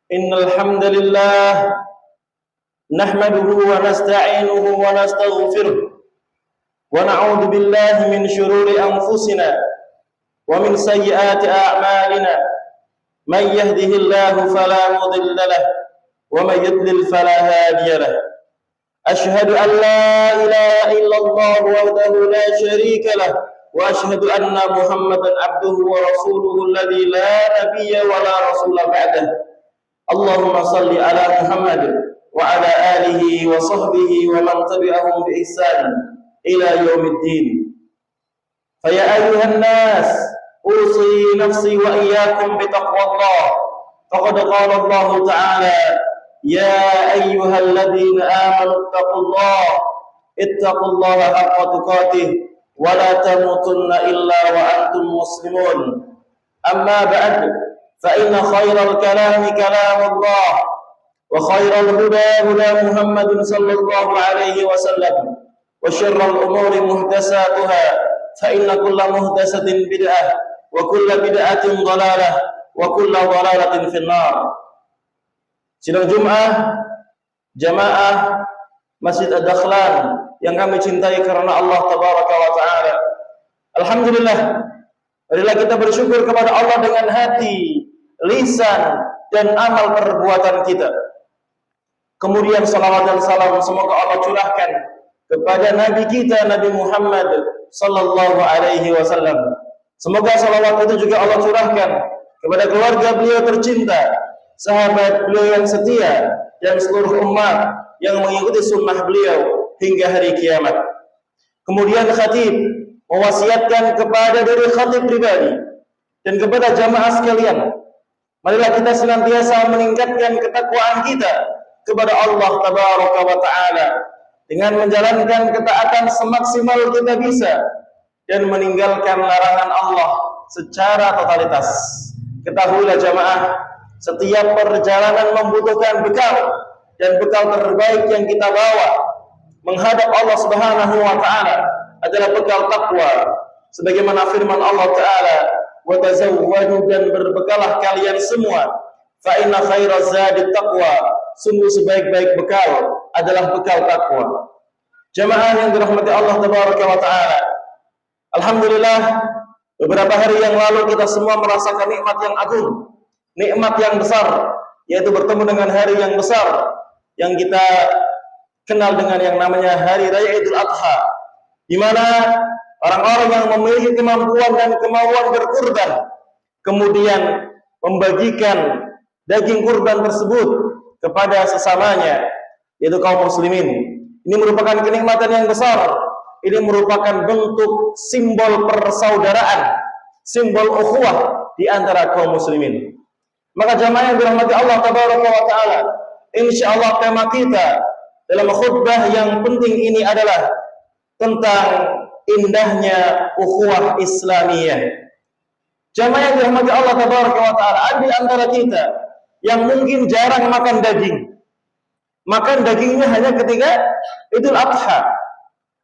إن الحمد لله نحمده ونستعينه ونستغفره ونعوذ بالله من شرور أنفسنا ومن سيئات أعمالنا. من يهده الله فلا مضل له ومن يضلل فلا هادي له. أشهد أن لا إله إلا الله وحده لا شريك له وأشهد أن محمدا عبده ورسوله الذي لا نبي ولا رسول بعده. اللهم صل على محمد وعلى آله وصحبه ومن تبعهم بإحسان إلى يوم الدين. فيا أيها الناس أوصي نفسي وإياكم بتقوى الله، فقد قال الله تعالى: يا أيها الذين آمنوا اتقوا الله حق تقاته ولا تموتن إلا وأنتم مسلمون. أما بعد، فإن خير الكلام كلام الله، وخير الهدى هدى محمد صلى الله عليه وسلم، وشر الأمور محدثاتها، فإن كل محدثة بدعة، وكل بدعة ضلالة، وكل ضلالة في النار. Sidang Jumat jamaah Masjid Ad-Dakhlan yang kami cintai karena Allah Tabaraka wa Ta'ala. Alhamdulillah, marilah kita bersyukur kepada Allah dengan hati, lisan, dan amal perbuatan kita. Kemudian salawat dan salam semoga Allah curahkan kepada Nabi kita, Nabi Muhammad sallallahu alaihi wasallam. Semoga salawat itu juga Allah curahkan kepada keluarga beliau tercinta, sahabat beliau yang setia, dan seluruh umat yang mengikuti sunnah beliau hingga hari kiamat. Kemudian khatib mewasiatkan kepada diri khatib pribadi dan kepada jamaah sekalian, marilah kita senantiasa meningkatkan ketakwaan kita kepada Allah Tabaraka wa Ta'ala dengan menjalankan ketaatan semaksimal kita bisa dan meninggalkan larangan Allah secara totalitas. Ketahuilah jamaah, setiap perjalanan membutuhkan bekal, dan bekal terbaik yang kita bawa menghadap Allah Subhanahu wa Ta'ala adalah bekal takwa, sebagaimana firman Allah Ta'ala: wa tazawwadu, dan berbekalah kalian semua, fa inna khairaz zadi taqwa, sungguh sebaik-baik bekal adalah bekal takwa. Jamaah yang dirahmati Allah Tabaraka wa Ta'ala, alhamdulillah, beberapa hari yang lalu kita semua merasakan nikmat yang agung, nikmat yang besar, yaitu bertemu dengan hari yang besar yang kita kenal dengan yang namanya Hari Raya Idul Adha, di mana orang-orang yang memiliki kemampuan dan kemauan berkurban kemudian membagikan daging kurban tersebut kepada sesamanya, yaitu kaum muslimin. Ini merupakan kenikmatan yang besar. Ini merupakan bentuk simbol persaudaraan, simbol ukhuwah di antara kaum muslimin. Maka jamaah yang dirahmati Allah Tabaraka wa Ta'ala, insyaallah tema kita dalam khutbah yang penting ini adalah tentang indahnya ukhuwah Islamiyah. Jamaah yang dirahmati Allah Tabaraka wa Ta'ala, ada di antara kita yang mungkin jarang makan daging. Makan dagingnya hanya ketika Idul Adha.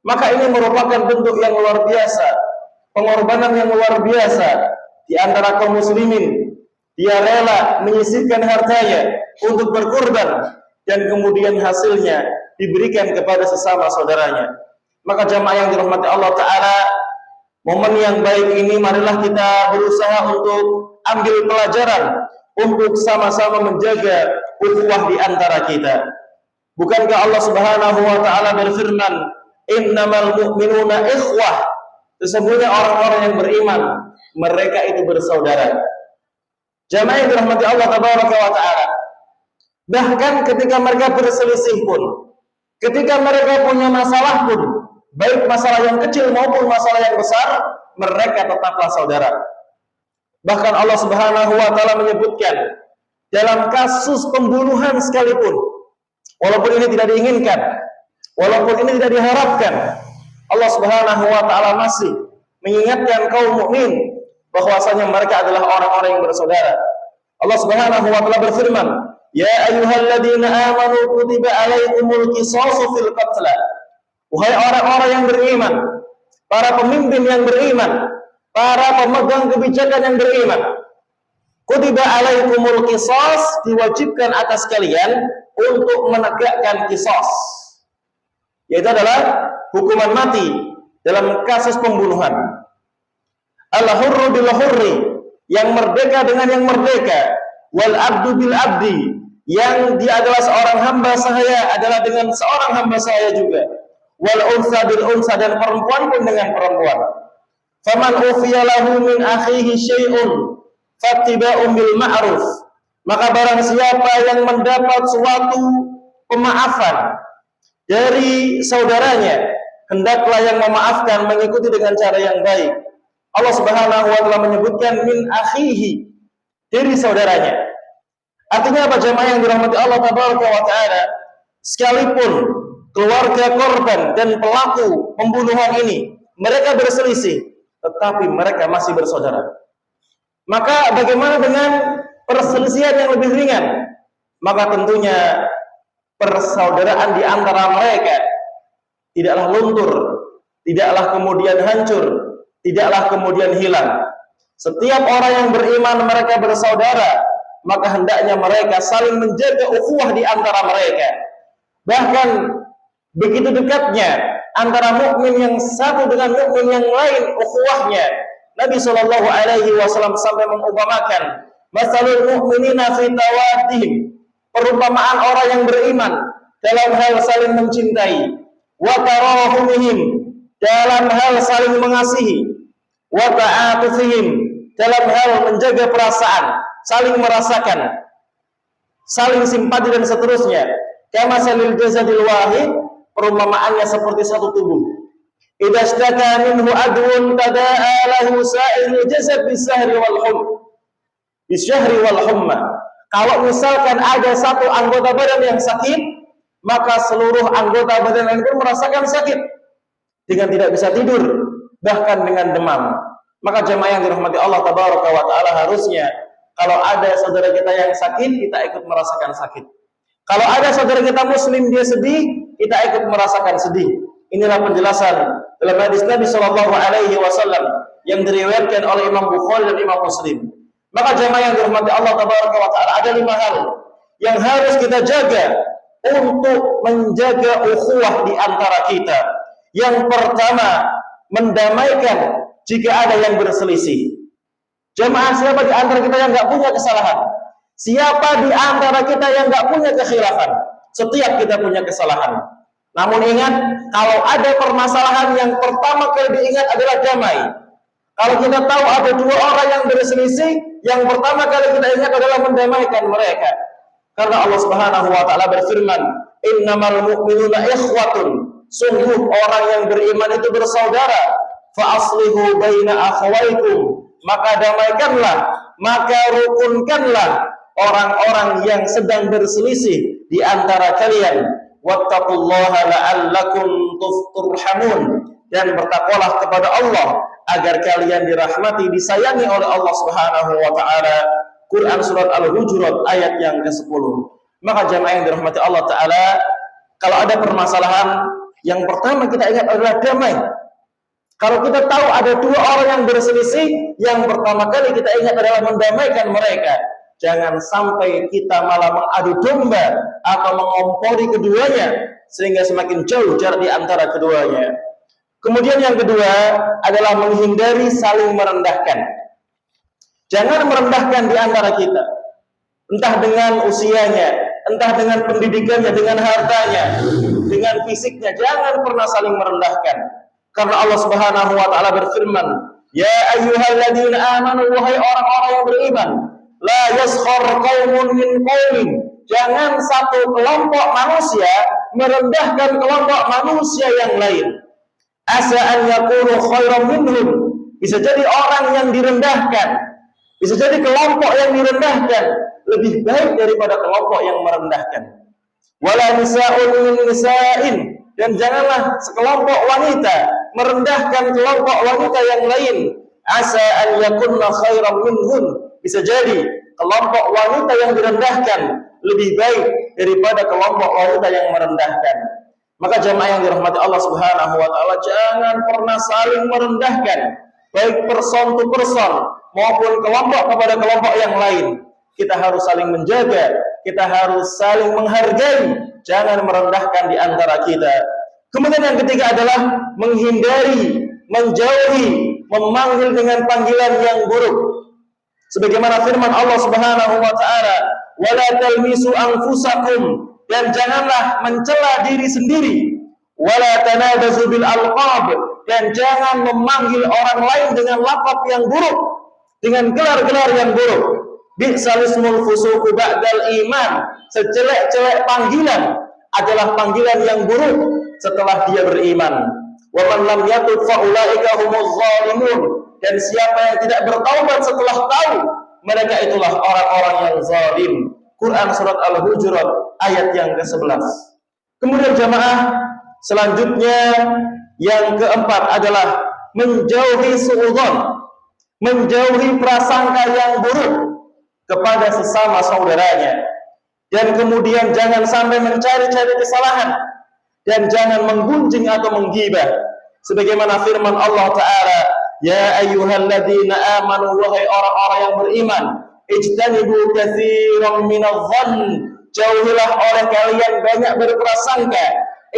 Maka ini merupakan bentuk yang luar biasa, pengorbanan yang luar biasa di antara kaum muslimin. Dia rela menyisihkan hartanya untuk berkurban dan kemudian hasilnya diberikan kepada sesama saudaranya. Maka jamaah yang dirahmati Allah Ta'ala, momen yang baik ini marilah kita berusaha untuk ambil pelajaran, untuk sama-sama menjaga ukhuwah di antara kita. Bukankah Allah Subhanahu wa Ta'ala berfirman, innamal mu'minuna ikhwah, sesungguhnya orang-orang yang beriman mereka itu bersaudara. Jamaah yang dirahmati Allah Tabaraka wa Ta'ala, bahkan ketika mereka berselisih pun, ketika mereka punya masalah pun, baik masalah yang kecil maupun masalah yang besar, mereka tetaplah saudara. Bahkan Allah Subhanahu wa Ta'ala menyebutkan dalam kasus pembunuhan sekalipun, walaupun ini tidak diinginkan, walaupun ini tidak diharapkan, Allah Subhanahu wa Ta'ala masih mengingatkan kaum mukmin bahwasanya mereka adalah orang-orang yang bersaudara. Allah Subhanahu wa Ta'ala berfirman, ya ayyuhalladzina amanu kutiba alaikumul qisasu fil qatl. Wahai orang-orang yang beriman, para pemimpin yang beriman, para pemegang kebijakan yang beriman, Kutiba alaikumul qisas, diwajibkan atas kalian untuk menegakkan qisas, yaitu adalah hukuman mati dalam kasus pembunuhan. Al-hurru bil hurri, yang merdeka dengan yang merdeka, wal abdu bil abdi, yang dia adalah seorang hamba sahaya adalah dengan seorang hamba sahaya juga, wal unsa bil unsa, dan perempuan pun dengan perempuan. Faman ufiya lahu min akhihi syai'un fattiba'un bil ma'ruf, maka barang siapa yang mendapat suatu pemaafan dari saudaranya, hendaklah yang memaafkan mengikuti dengan cara yang baik. Allah Subhanahu wa taala menyebutkan min akhihi, dari saudaranya. Artinya apa jemaah yang dirahmati Allah tabaraka wa taala? Sekalipun keluarga korban dan pelaku pembunuhan ini mereka berselisih, tetapi mereka masih bersaudara. Maka bagaimana dengan perselisihan yang lebih ringan? Maka tentunya persaudaraan di antara mereka tidaklah luntur, tidaklah kemudian hancur, tidaklah kemudian hilang. Setiap orang yang beriman mereka bersaudara, maka hendaknya mereka saling menjaga ukhuwah di antara mereka. Bahkan begitu dekatnya antara mukmin yang satu dengan mukmin yang lain ukhuwahnya. Nabi Shallallahu Alaihi Wasallam sampai mengumpamakan, masalul mu'minina fi tawaddihim, perumpamaan orang yang beriman dalam hal saling mencintai, wa tarahumihim, dalam hal saling mengasihi, wa ta'atufihim, dalam hal menjaga perasaan, saling merasakan, saling simpati dan seterusnya. Kama salil jasadil wahid, perumpamaannya seperti satu tubuh. Idza ishtaka minhu adwun tada'a lahu sa'irul jasad bisahri wal humma. Kalau misalkan ada satu anggota badan yang sakit, maka seluruh anggota badan lain pun merasakan sakit dengan tidak bisa tidur, bahkan dengan demam. Maka jemaah yang dirahmati Allah tabaraka wa taala, harusnya kalau ada saudara kita yang sakit, kita ikut merasakan sakit. Kalau ada saudara kita muslim dia sedih, kita ikut merasakan sedih. Inilah penjelasan dalam hadis Nabi Shallallahu Alaihi Wasallam yang diriwayatkan oleh Imam Bukhari dan Imam Muslim. Maka jemaah yang dirahmati Allah tabaraka wa taala, ada 5 hal yang harus kita jaga untuk menjaga ukhuwah di antara kita. Yang pertama, mendamaikan jika ada yang berselisih. Jemaah, siapa di antara kita yang nggak punya kesalahan? Siapa di antara kita yang nggak punya kekhilafan? Setiap kita punya kesalahan. Namun ingat, kalau ada permasalahan, yang pertama kali diingat adalah damai. Kalau kita tahu ada 2 orang yang berselisih, yang pertama kali kita ingat adalah mendamaikan mereka. Karena Allah Subhanahu wa taala berfirman, "Innamal mu'minuna ikhwatun." Sungguh orang yang beriman itu bersaudara. Fa aslihu baina akhawaikum. Maka damaikanlah, maka rukunkanlah orang-orang yang sedang berselisih di antara kalian. Wattaqullaha la'allakum turhamun, dan bertakwalah kepada Allah agar kalian dirahmati, disayangi oleh Allah Subhanahu wa taala. Quran surat Al-Hujurat ayat yang ke-10. Maka jemaah yang dirahmati Allah taala, kalau ada permasalahan, yang pertama kita ingat adalah damai. Kalau kita tahu ada 2 orang yang berselisih, yang pertama kali kita ingat adalah mendamaikan mereka. Jangan sampai kita malah mengadu domba atau mengompori keduanya sehingga semakin jauh jarak di antara keduanya. Kemudian yang kedua adalah menghindari saling merendahkan. Jangan merendahkan di antara kita, entah dengan usianya, entah dengan pendidikannya, dengan hartanya, dengan fisiknya. Jangan pernah saling merendahkan. Karena Allah Subhanahu wa taala berfirman, "Ya ayyuhalladzina amanu," wahai orang-orang yang beriman, "la yaskhar qaumun min qaumin." Jangan satu kelompok manusia merendahkan kelompok manusia yang lain. Asa an yakunu khairan minhum. Bisa jadi orang yang direndahkan, bisa jadi kelompok yang direndahkan lebih baik daripada kelompok yang merendahkan. Wala nisa'un min nisa'in, dan janganlah sekelompok wanita merendahkan kelompok wanita yang lain. Asa an yakunna khairan minhum. Bisa jadi kelompok wanita yang direndahkan lebih baik daripada kelompok wanita yang merendahkan. Maka jemaah yang dirahmati Allah Subhanahu wa taala, jangan pernah saling merendahkan, baik person to person, maupun kelompok kepada kelompok yang lain. Kita harus saling menjaga, kita harus saling menghargai, jangan merendahkan di antara kita. Kemudian yang ketiga adalah menghindari, menjauhi, memanggil dengan panggilan yang buruk. Sebagaimana firman Allah Subhanahu wa taala, "Wala talmisu anfusakum," dan janganlah mencela diri sendiri. "Wala tanadazu bil alqab," dan jangan memanggil orang lain dengan laqab yang buruk, dengan gelar-gelar yang buruk. Bi'sal ismul fusuqu ba'dal iman, sejelek-jelek panggilan adalah panggilan yang buruk setelah dia beriman. Wa man lam yatub fa ulaika humuz zalimun, dan siapa yang tidak bertaubat setelah tahu, mereka itulah orang-orang yang zalim. Quran surat Al-Hujurat ayat yang ke-11. Kemudian jamaah, selanjutnya yang keempat adalah menjauhi suudzon, menjauhi prasangka yang buruk kepada sesama saudaranya, dan kemudian jangan sampai mencari-cari kesalahan, dan jangan menggunjing atau menggibah. Sebagaimana firman Allah Ta'ala, "Ya ayyuhalladzina amanu," wahai orang-orang yang beriman, "ijtanibu katsiran minadh-dhann," jauhilah oleh kalian banyak berprasangka,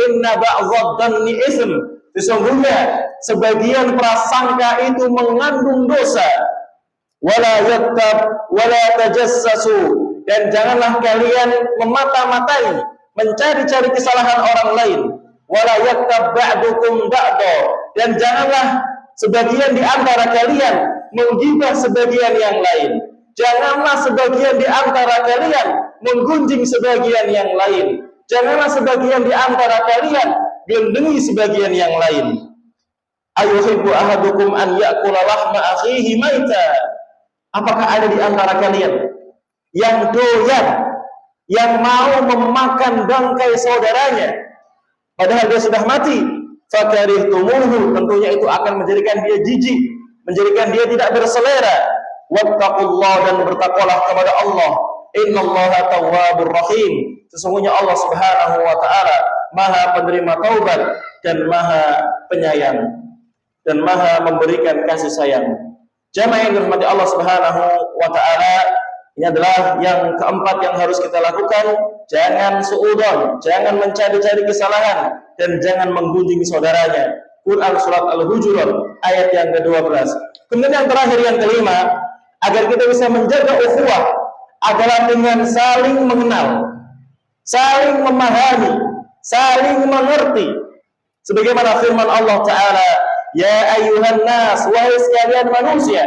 "inna ba'dadh-dhanni ism," sesungguhnya sebagian prasangka itu mengandung dosa. "Wala yaktab wala tajassasu," dan janganlah kalian memata-matai, mencari-cari kesalahan orang lain. "Wala yaktab ba'dukum ba'da," dan janganlah sebagian di antara kalian menggibah sebagian yang lain. Janganlah sebagian di antara kalian menggunjing sebagian yang lain. Janganlah sebagian di antara kalian gendengi sebagian yang lain. "Ayuhibbu ahadukum an ya'kula lahma akhihi maita." Apakah ada di antara kalian yang doyan, yang mau memakan bangkai saudaranya padahal dia sudah mati? Fakarihtumuhu, tentunya itu akan menjadikan dia jijik, menjadikan dia tidak berselera. Wattaqullah, dan bertakwalah kepada Allah. Innallaha tawwabur rahim, sesungguhnya Allah Subhanahu wa taala Maha penerima taubat dan Maha penyayang dan Maha memberikan kasih sayang. Jamaah yang dirahmati Allah Subhanahu wa taala, ini adalah yang keempat yang harus kita lakukan. Jangan suudzon, jangan mencari-cari kesalahan, dan jangan menggunjing saudaranya. Quran surat Al-Hujurat ayat yang ke-12. Kemudian yang terakhir, yang kelima, agar kita bisa menjaga ukhuwah adalah dengan saling mengenal, saling memahami, saling mengerti. Sebagaimana firman Allah Ta'ala, "Ya ayyuhan nas," wahai sekalian manusia,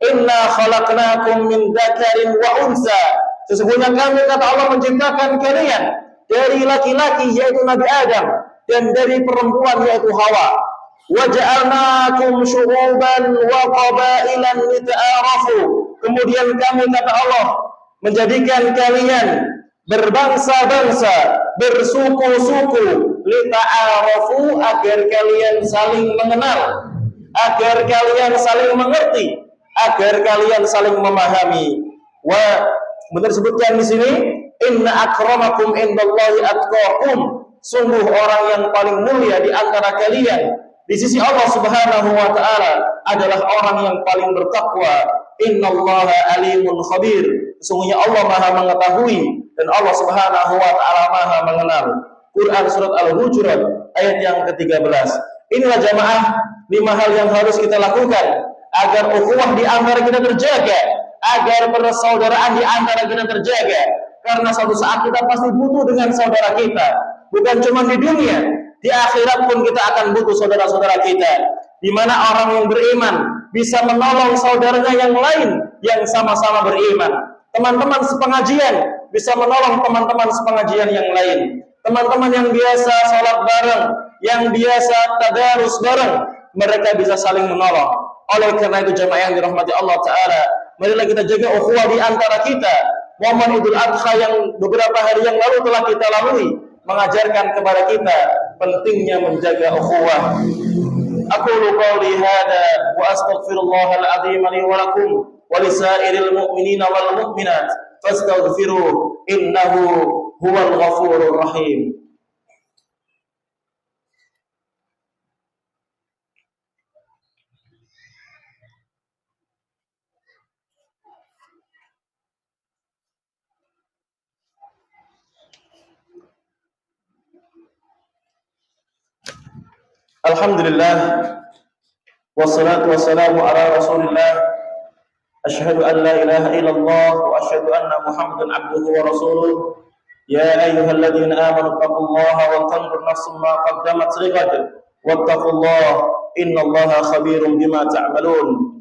"inna khalaqnakum min dzakarin wa unsa," sesungguhnya kami, kata Allah, menciptakan kalian dari laki-laki yaitu Nabi Adam, dan dari perempuan yaitu Hawa. "Wa ja'alnakum syu'uban wa qabailan lita'arafu," kemudian kami, kata Allah, menjadikan kalian berbangsa-bangsa, bersuku-suku, lita'arafu, agar kalian saling mengenal, agar kalian saling mengerti, agar kalian saling memahami. Wa benar disebutkan di sini, "Inna akramakum indallahi atqakum," sungguh orang yang paling mulia di antara kalian di sisi Allah Subhanahu wa taala adalah orang yang paling bertakwa. "Innallaha alimun khabir," sesungguhnya Allah Maha mengetahui dan Allah Subhanahu wa taala Maha mengenal. Quran surat Al-Hujurat ayat yang ke-13. Inilah jamaah 5 hal yang harus kita lakukan agar ukhuwah di antara kita terjaga, agar persaudaraan di antara kita terjaga. Karena suatu saat kita pasti butuh dengan saudara kita, bukan cuma di dunia, di akhirat pun kita akan butuh saudara-saudara kita. Di mana orang yang beriman bisa menolong saudaranya yang lain yang sama-sama beriman. Teman-teman sepengajian bisa menolong teman-teman sepengajian yang lain. Teman-teman yang biasa sholat bareng, yang biasa tadarus bareng, mereka bisa saling menolong. Oleh karena itu jamaah yang dirahmati Allah Ta'ala, marilah kita jaga ukhuwah di antara kita. Momen Idul Adha yang beberapa hari yang lalu telah kita lalui mengajarkan kepada kita pentingnya menjaga ukhuwah. Aqulu qawli hada wa astaghfirullahal azim li wa lakum wa lisairil mu'minina wal mu'minat fastaghfiruhu innahu huwal ghafurur rahim. Alhamdulillah, wassalatu wassalamu ala Rasulillah. Asyhadu an la ilaha illallah wa asyhadu anna Muhammadan abduhu wa rasuluh. Ya ayyuhalladzina amanu taqullaha wa tanzur nafsum ma qaddamat lighad wattaqullaha innallaha khabirum bima ta'malun.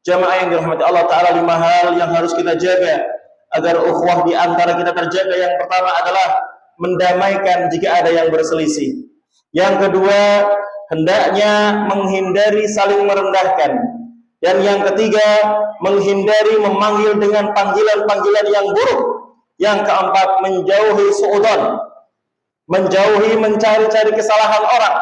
Jamaah yang dirahmati Allah Ta'ala, 5 hal yang harus kita jaga agar ukhuwah di antara kita terjaga. Yang pertama adalah mendamaikan jika ada yang berselisih. Yang kedua, hendaknya menghindari saling merendahkan. Dan yang ketiga, menghindari memanggil dengan panggilan-panggilan yang buruk. Yang keempat, menjauhi suudzon, menjauhi mencari-cari kesalahan orang,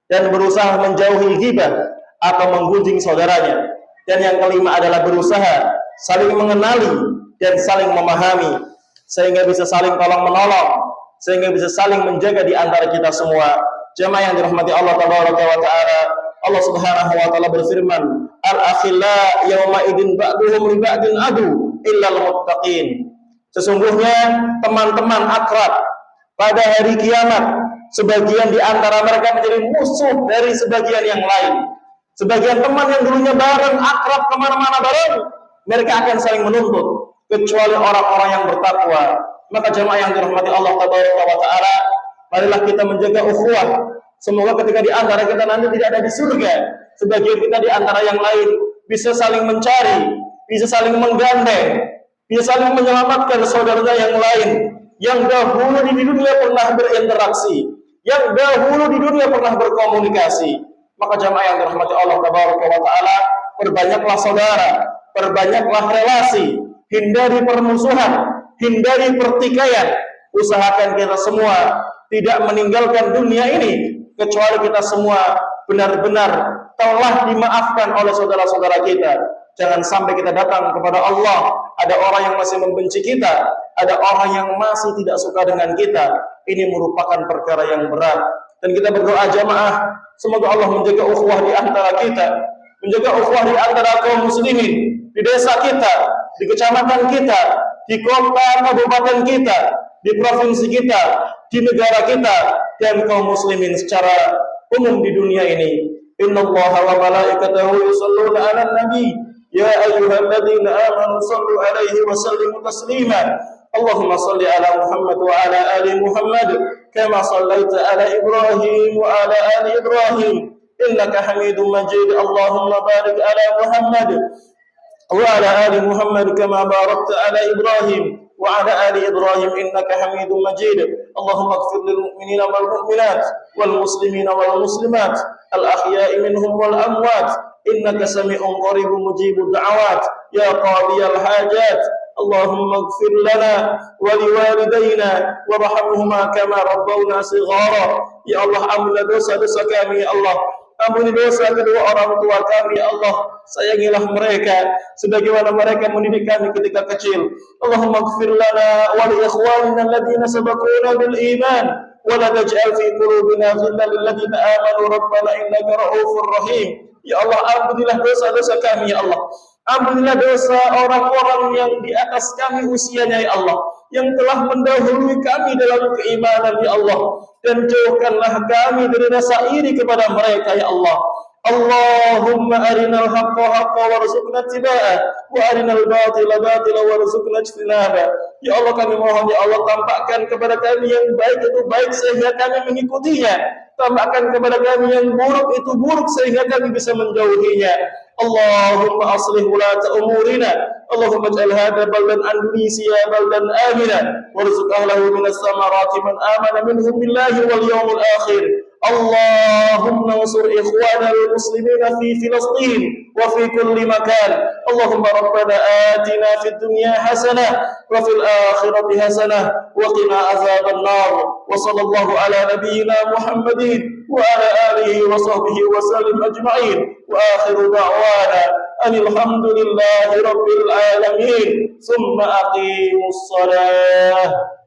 dan berusaha menjauhi ghibah atau menggunjing saudaranya. Dan yang kelima adalah berusaha saling mengenali dan saling memahami, sehingga bisa saling tolong-menolong, sehingga bisa saling menjaga di antara kita semua. Jemaah yang dirahmati Allah Tabaraka wa Ta'ala, Allah Subhanahu wa Ta'ala berfirman, al-akhilla yawma idin ba'duhum li ba'din adu illal muttaqin. Sesungguhnya teman-teman akrab pada hari kiamat, sebagian di antara mereka menjadi musuh dari sebagian yang lain. Sebagian teman yang dulunya bareng, akrab kemana-mana bareng, mereka akan saling menuntut, kecuali orang-orang yang bertakwa. Maka jemaah yang dirahmati Allah Tabaraka wa Ta'ala, marilah kita menjaga ukhuwah. Semoga ketika di antara kita nanti tidak ada di surga, sebagian kita di antara yang lain bisa saling mencari, bisa saling menggandeng, bisa saling menyelamatkan saudaranya yang lain yang dahulu di dunia pernah berinteraksi, yang dahulu di dunia pernah berkomunikasi. Maka jamaah yang dirahmati Allah Tabaraka wa Ta'ala, perbanyaklah saudara, perbanyaklah relasi, hindari permusuhan, hindari pertikaian. Usahakan kita semua tidak meninggalkan dunia ini kecuali kita semua benar-benar telah dimaafkan oleh saudara-saudara kita. Jangan sampai kita datang kepada Allah, ada orang yang masih membenci kita, ada orang yang masih tidak suka dengan kita. Ini merupakan perkara yang berat. Dan kita berdoa jamaah, semoga Allah menjaga ukhuwah di antara kita, menjaga ukhuwah di antara kaum muslimin, di desa kita, di kecamatan kita, di kota kabupaten kita, di provinsi kita, di negara kita, dan kaum muslimin secara umum di dunia ini. Innallaha wa malaikatahu yusholluna 'alan nabi ya ayyuhalladzina amanu shallu 'alaihi wa sallimu taslima. Allahumma shalli 'ala Muhammad wa 'ala ali Muhammad kama shallaita 'ala Ibrahim wa 'ala ali Ibrahim innaka Hamidum Majid. Allahumma barik 'ala Muhammad wa 'ala ali Muhammad kama barakta 'ala Ibrahim wa 'ala ali Ibrahim innaka Hamidum Majid. Allahumma ighfir lil mu'minina wal mu'minat wal muslimina wal muslimat al ahya'i minhum wal amwat innaka sami'un qaribun mujibud da'awat ya qadiyal hajat. Allahumma ighfir lana wa liwalidayna warhamhuma kama rabbawna shighara. Ya Allah, ampunilah dosa-dosa kami ya Allah. Ampuni dosa kedua orang tua kami ya Allah. Sayangilah mereka sebagaimana mereka mendidik kami ketika kecil. Allahumma ighfir lana wa li ikhwanina alladhina sabaquna bil iman wa la taj'al fi qulubina ghillan lil ladzina amanu rabbana innaka ra'ufur rahim. Ya Allah, ampunilah dosa-dosa kami ya Allah. Ampunilah dosa orang-orang yang di atas kami usianya ya Allah, yang telah mendahului kami dalam keimanan ya Allah, dan jauhkanlah kami dari rasa iri kepada mereka ya Allah. Allahumma arinal haqqa haqqa warzuqna ittiba'ah wa arinal batila batila warzuqna ijtinabah. Ya Allah, kami mohon ya Allah, tampakkan kepada kami yang baik itu baik sehingga kami mengikutinya, tampakkan kepada kami yang buruk itu buruk sehingga kami bisa menjauhinya. Allahumma aslih wulata umurina. Allahumma ij'al hadha baldan Indonesia baldan amina warzuq ahlahu minas samarati man amana minhum billahi wal yawmil akhir. Allahumma ansur ikhwana al-muslimina fi Filastin wa fi kulli makan. Allahumma rabbana atina fid dunya hasanah wa fil akhirati hasanah wa qina azaban nar. Wa sallallahu ala nabiyyina Muhammadin wa ala alihi wa sahbihi wa sallim ajma'in. Wa akhiru da'wana alhamdulillahi rabbil alamin. Thumma aqimus salah.